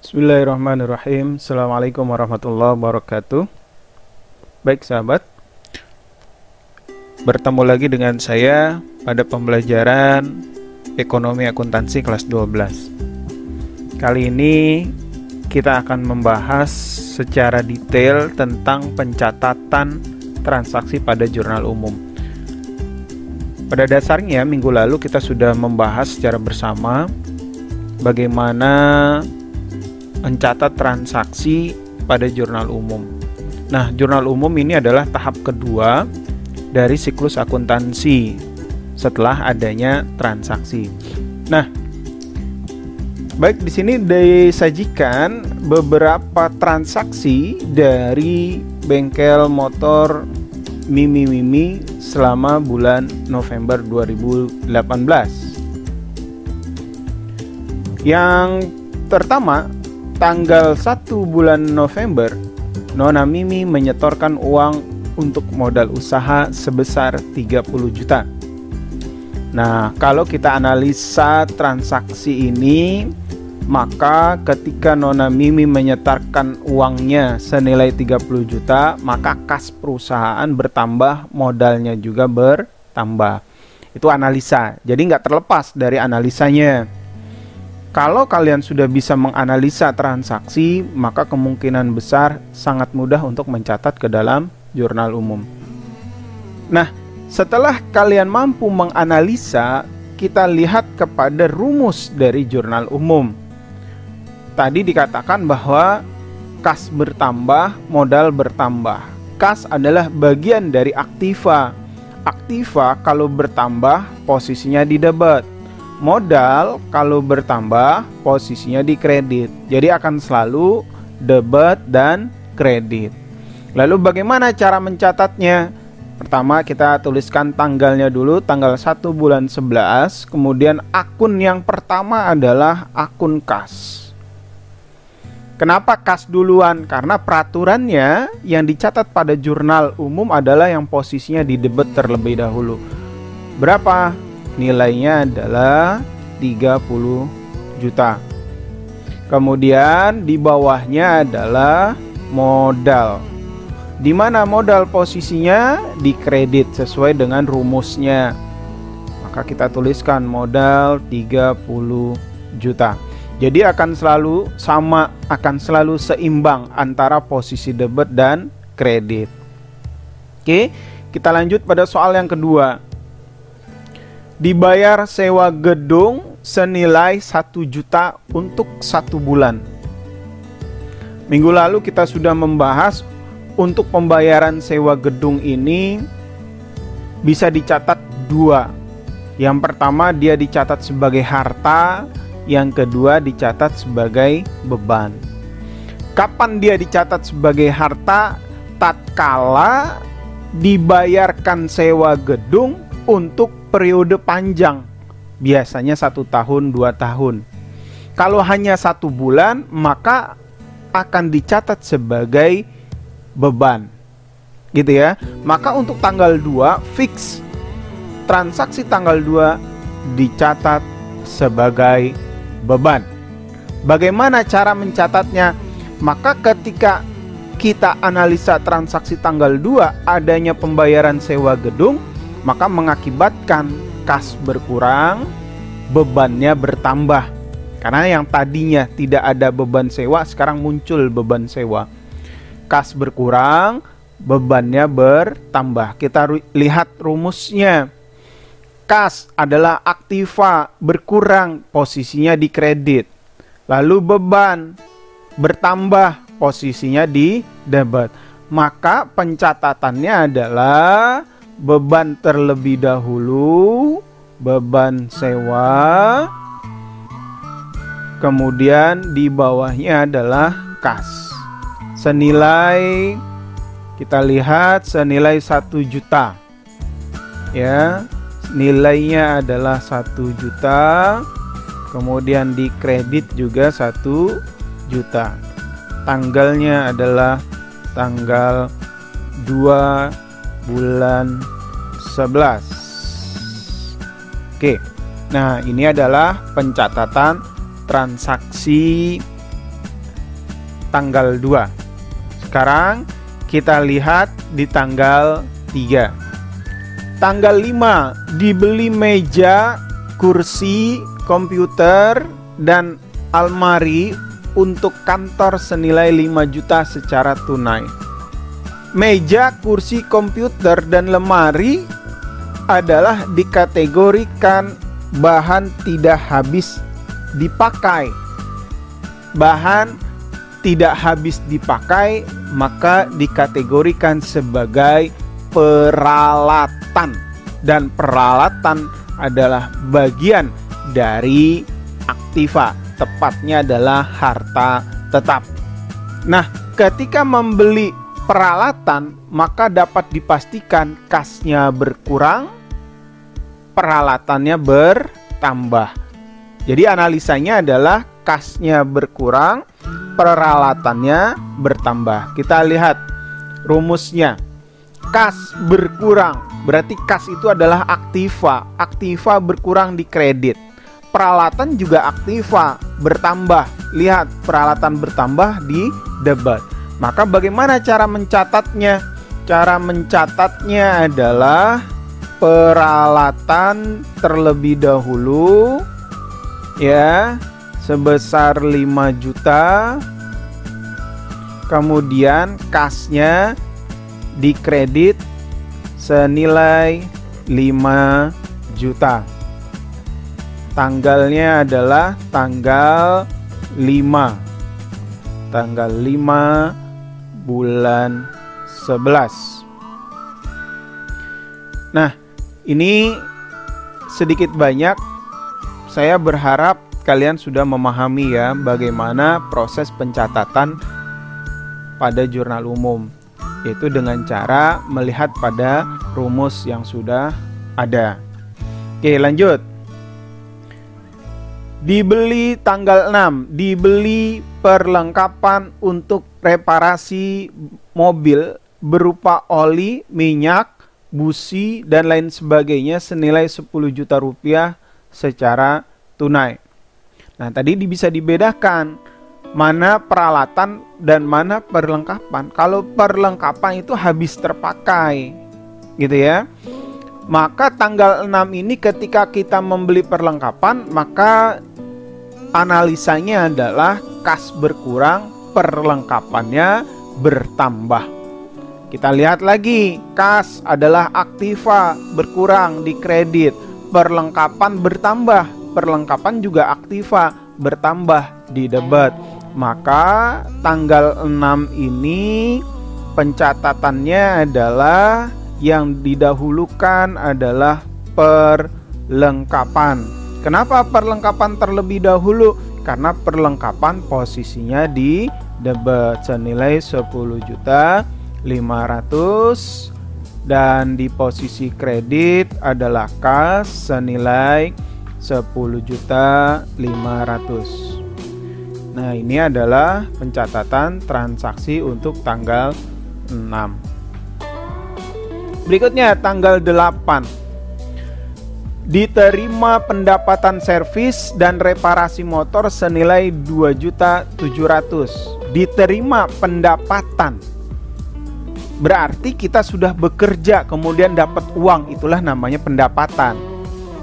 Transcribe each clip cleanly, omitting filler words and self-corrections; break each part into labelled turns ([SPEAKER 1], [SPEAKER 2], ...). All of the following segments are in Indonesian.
[SPEAKER 1] Bismillahirrahmanirrahim. Assalamualaikum warahmatullahi wabarakatuh. Baik sahabat, bertemu lagi dengan saya pada pembelajaran Ekonomi Akuntansi kelas 12. Kali ini kita akan membahas secara detail tentang pencatatan transaksi pada jurnal umum. Pada dasarnya minggu lalu kita sudah membahas secara bersama bagaimana mencatat transaksi pada jurnal umum. Nah, jurnal umum ini adalah tahap kedua dari siklus akuntansi setelah adanya transaksi. Nah, baik, di sini disajikan beberapa transaksi dari bengkel motor Mimi selama bulan November 2018. Yang pertama, tanggal 1 bulan November, Nona Mimi menyetorkan uang untuk modal usaha sebesar 30 juta. Nah, kalau kita analisa transaksi ini, maka ketika Nona Mimi menyetorkan uangnya senilai 30 juta, maka kas perusahaan bertambah, modalnya juga bertambah. Itu analisa, jadi nggak terlepas dari analisanya. Kalau kalian sudah bisa menganalisa transaksi, maka kemungkinan besar sangat mudah untuk mencatat ke dalam jurnal umum. Nah, setelah kalian mampu menganalisa, kita lihat kepada rumus dari jurnal umum. Tadi dikatakan bahwa kas bertambah, modal bertambah. Kas adalah bagian dari aktiva. Aktiva kalau bertambah, posisinya di debit. Modal kalau bertambah, posisinya di kredit. Jadi akan selalu debit dan kredit. Lalu bagaimana cara mencatatnya? Pertama kita tuliskan tanggalnya dulu, tanggal 1 bulan 11. Kemudian akun yang pertama adalah akun kas. Kenapa kas duluan? Karena peraturannya yang dicatat pada jurnal umum adalah yang posisinya di debit terlebih dahulu. Berapa? Nilainya adalah 30 juta. Kemudian di bawahnya adalah modal. Di mana modal posisinya? Di kredit sesuai dengan rumusnya. Maka kita tuliskan modal 30 juta. Jadi akan selalu sama, akan selalu seimbang antara posisi debit dan kredit. Oke, kita lanjut pada soal yang kedua. Dibayar sewa gedung senilai 1 juta untuk 1 bulan. Minggu lalu kita sudah membahas untuk pembayaran sewa gedung ini bisa dicatat dua. Yang pertama dia dicatat sebagai harta, yang kedua dicatat sebagai beban. Kapan dia dicatat sebagai harta? Tatkala dibayarkan sewa gedung untuk periode panjang, biasanya 1 tahun, 2 tahun. Kalau hanya 1 bulan, maka akan dicatat sebagai beban, gitu ya. Maka untuk tanggal 2 fix, transaksi tanggal 2 dicatat sebagai beban. Bagaimana cara mencatatnya? Maka ketika kita analisa transaksi tanggal 2 adanya pembayaran sewa gedung, maka mengakibatkan kas berkurang, bebannya bertambah. Karena yang tadinya tidak ada beban sewa, sekarang muncul beban sewa. Kas berkurang, bebannya bertambah. Kita lihat rumusnya. Kas adalah aktiva, berkurang, posisinya di kredit. Lalu beban bertambah, posisinya di debit. Maka pencatatannya adalah beban terlebih dahulu, beban sewa, kemudian di bawahnya adalah kas. Senilai, kita lihat senilai 1 juta. Ya, nilainya adalah 1 juta. Kemudian di kredit juga 1 juta. Tanggalnya adalah tanggal 2 bulan 11. Oke. Nah, ini adalah pencatatan transaksi tanggal 2. Sekarang kita lihat di tanggal 3. Tanggal 5 dibeli meja, kursi, komputer, dan almari untuk kantor senilai 5 juta secara tunai. Meja, kursi, komputer, dan lemari adalah dikategorikan bahan tidak habis dipakai. Bahan tidak habis dipakai maka dikategorikan sebagai peralatan, dan peralatan adalah bagian dari aktiva, tepatnya adalah harta tetap. Nah, ketika membeli peralatan maka dapat dipastikan kasnya berkurang, peralatannya bertambah. Jadi analisanya adalah kasnya berkurang, peralatannya bertambah. Kita lihat rumusnya. Kas berkurang, berarti kas itu adalah aktiva. Aktiva berkurang di kredit. Peralatan juga aktiva bertambah. Lihat, peralatan bertambah di debit. Maka bagaimana cara mencatatnya? Cara mencatatnya adalah peralatan terlebih dahulu, ya, sebesar 5 juta. Kemudian kasnya dikredit senilai 5 juta. Tanggalnya adalah tanggal 5. Tanggal 5 bulan 11. Nah, ini sedikit banyak saya berharap kalian sudah memahami ya bagaimana proses pencatatan pada jurnal umum, yaitu dengan cara melihat pada rumus yang sudah ada. Oke, lanjut. Dibeli tanggal 6, dibeli perlengkapan untuk reparasi mobil berupa oli, minyak, busi, dan lain sebagainya senilai 10 juta rupiah secara tunai. Nah, tadi bisa dibedakan mana peralatan dan mana perlengkapan. Kalau perlengkapan itu habis terpakai, gitu ya. Maka tanggal 6 ini ketika kita membeli perlengkapan, maka analisanya adalah kas berkurang, perlengkapannya bertambah. Kita lihat lagi, kas adalah aktiva berkurang di kredit, perlengkapan bertambah, perlengkapan juga aktiva bertambah di debit. Maka tanggal 6 ini pencatatannya adalah yang didahulukan adalah perlengkapan. Kenapa perlengkapan terlebih dahulu? Karena perlengkapan posisinya di debit senilai 10.500.000 dan di posisi kredit adalah kas senilai 10.500.000. Nah, ini adalah pencatatan transaksi untuk tanggal 6. Berikutnya tanggal 8. Diterima pendapatan servis dan reparasi motor senilai 2.700.000. Diterima pendapatan. Berarti kita sudah bekerja kemudian dapat uang, itulah namanya pendapatan.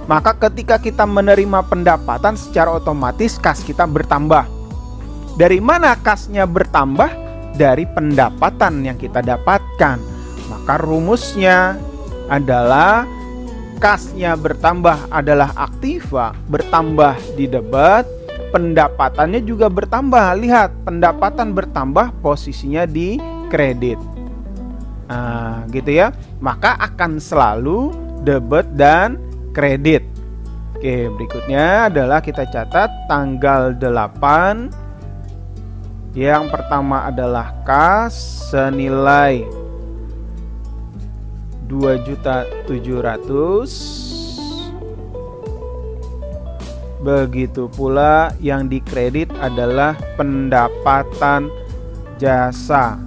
[SPEAKER 1] Maka ketika kita menerima pendapatan secara otomatis kas kita bertambah. Dari mana kasnya bertambah? Dari pendapatan yang kita dapatkan. Maka rumusnya adalah kasnya bertambah adalah aktiva, bertambah di debit, pendapatannya juga bertambah. Lihat, pendapatan bertambah posisinya di kredit. Nah, gitu ya. Maka akan selalu debit dan kredit. Oke, berikutnya adalah kita catat tanggal 8. Yang pertama adalah kas senilai 2.700.000. Begitu pula yang dikredit adalah pendapatan jasa.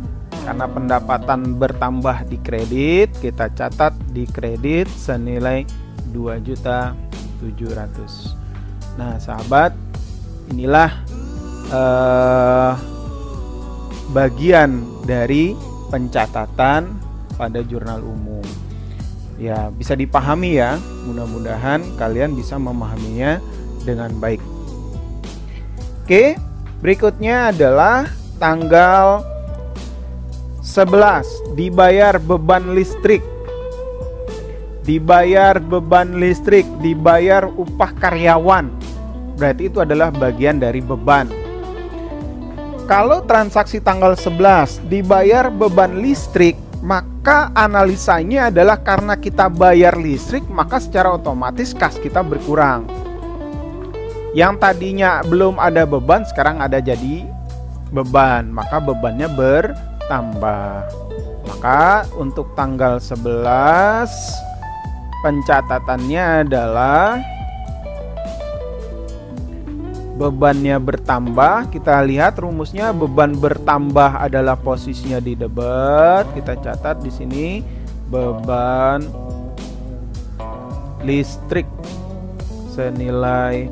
[SPEAKER 1] Karena pendapatan bertambah di kredit, kita catat di kredit senilai 2.700.000. Nah, sahabat, inilah bagian dari pencatatan pada jurnal umum. Ya, bisa dipahami ya. Mudah-mudahan kalian bisa memahaminya dengan baik. Oke, berikutnya adalah tanggal 11, dibayar beban listrik. Dibayar beban listrik, dibayar upah karyawan. Berarti itu adalah bagian dari beban. Kalau transaksi tanggal 11 dibayar beban listrik, maka analisanya adalah karena kita bayar listrik, maka secara otomatis kas kita berkurang. Yang tadinya belum ada beban, sekarang ada jadi beban, maka bebannya bertambah. Maka untuk tanggal 11 pencatatannya adalah bebannya bertambah. Kita lihat rumusnya, beban bertambah adalah posisinya di debit. Kita catat di sini beban listrik senilai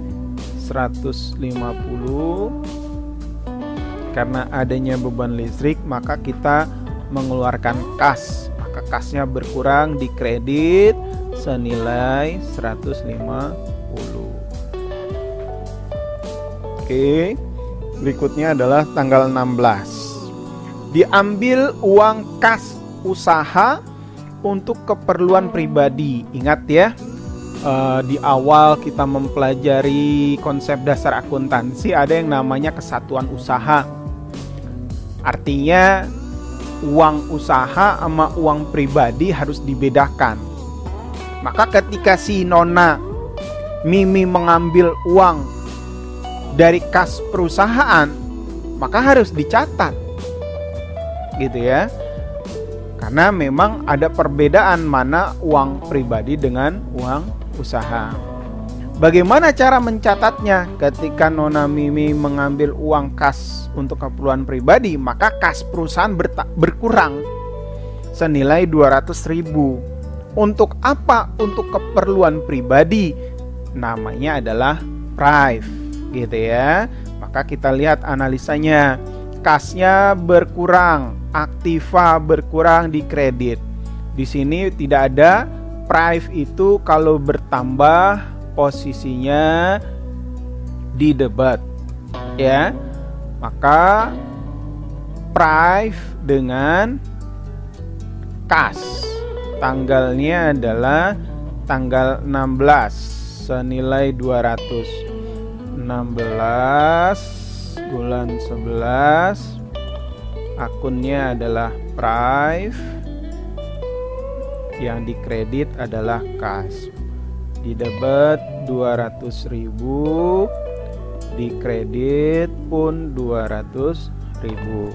[SPEAKER 1] 150. Karena adanya beban listrik, maka kita mengeluarkan kas. Maka kasnya berkurang, di kredit senilai 150. Oke, berikutnya adalah tanggal 16. Diambil uang kas usaha untuk keperluan pribadi. Ingat ya, di awal kita mempelajari konsep dasar akuntansi ada yang namanya kesatuan usaha. Artinya uang usaha sama uang pribadi harus dibedakan. Maka ketika si Nona Mimi mengambil uang dari kas perusahaan, maka harus dicatat, gitu ya. Karena memang ada perbedaan mana uang pribadi dengan uang usaha. Bagaimana cara mencatatnya? Ketika Nona Mimi mengambil uang kas untuk keperluan pribadi, maka kas perusahaan berkurang senilai 200.000. Untuk apa? Untuk keperluan pribadi. Namanya adalah prive, gitu ya. Maka kita lihat analisanya, kasnya berkurang, aktiva berkurang di kredit. Di sini tidak ada prive, itu kalau bertambah posisinya di debit, ya. Maka prive dengan kas, tanggalnya adalah tanggal 16 senilai 200. 16 bulan 11, akunnya adalah prive, yang dikredit adalah kas. Di debit 200.000, dikredit pun 200.000.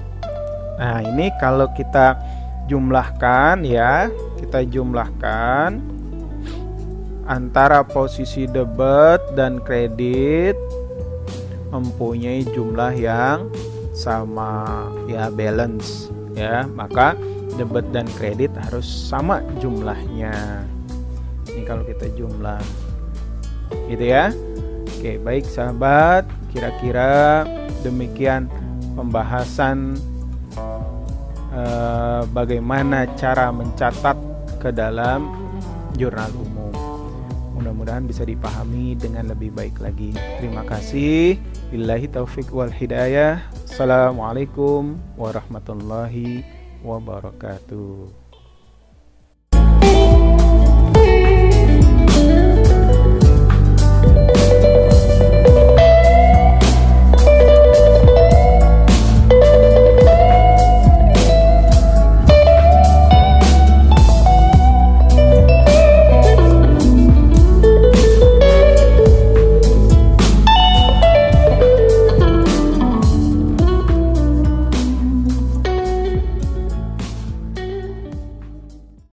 [SPEAKER 1] Nah, ini kalau kita jumlahkan ya, kita jumlahkan antara posisi debit dan kredit mempunyai jumlah yang sama ya, balance ya. Maka debit dan kredit harus sama jumlahnya. Ini kalau kita jumlah, gitu ya. Oke, baik sahabat, kira-kira demikian pembahasan bagaimana cara mencatat ke dalam jurnal umum. Mudah-mudahan bisa dipahami dengan lebih baik lagi. Terima kasih. Billahi taufik wal hidayah. Assalamualaikum warahmatullahi wabarakatuh.